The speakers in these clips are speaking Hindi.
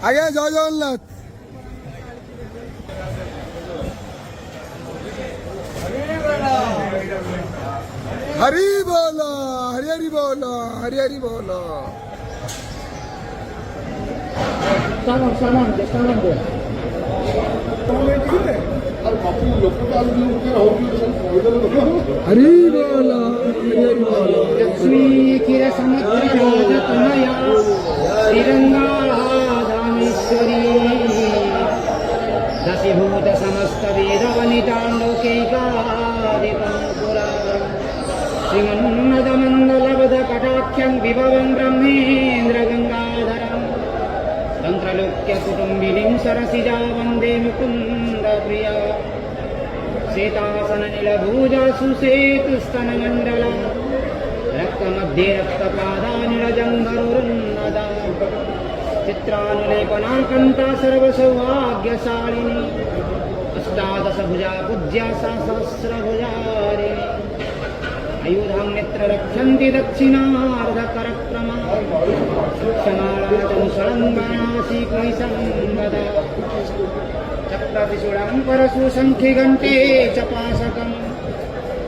আগে জয় জগন্নাথ। হরি বল, হরি হরি বল, হরি হরি বল। হরি বল, হরি হরি বল। লক্ষ্মী ক্ষীর সমুদ্র রাজতনয়া শ্রীরঙ্গাধামেশ্বরী দশীভূত সমস্ত বেদ বনিতাণ্ডকৈকাদিকঙ্কুরা শ্রীমন্নদমণ্ডলবধ কটাক্ষং বিভবং ব্রহ্মেন্দ্র গঙ্গাধরಂ তন্ত্রলোক্য কুটুম্বিনীಂ সরসিজা বন্দে মুকুন্দ প্রিয়া श्वेतासन नीलभुजा सुसेतुस्तनमण्डला रक्तमध्ये रक्तपादानिरजङ्गरुन्नदा चित्रानुलेपनाकन्ता सर्वसौभाग्यशालिनी अष्टादशभुजा पूज्या सा सहस्रभुजारिणी आयुधां नेत्ररक्षन्ति दक्षिणार्धकरक्रमा क्षमाला चंसलङ्गानासी कुलिसङ्गदा चक्रत्रिशूलं परशु शङ्खि घण्टे च पाशकं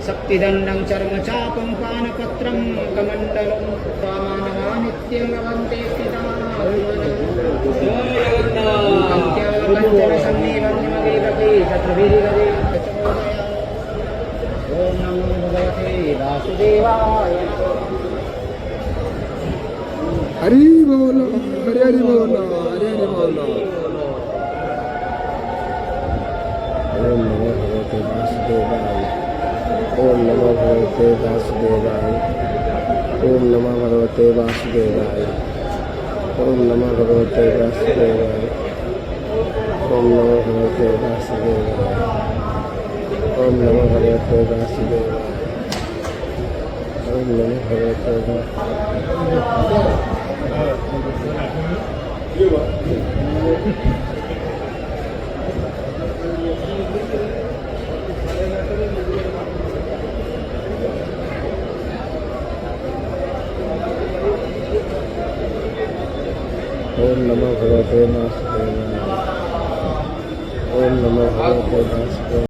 शक्तिदण्डं चर्मचापं पानपत्रं कमण्डलं त्वामानवा नित्यं लभन्ते स्थिताञ्चलसन्निवन्यमगीरते चतुर्भिर्गजे ॐ नमो भगवते वासुदेवाय। हरि बोल, हरि हरि बोल, हरि हरि बोल। ओम नमो भगवते वासुदेवाय, ओम नमो भगवते वासुदेवाय, ओम नमो भगवते वासुदेवाय, ओम नमो भगवते वासुदेवाय, ओम नमो भगवते वासुदेवाय, ओम नमो भगवते वासुदेवाय, ओम नमो भगवते ओम नमो भगवते वासुदेवाय, ओम नमो भगवते वासुदेवाय।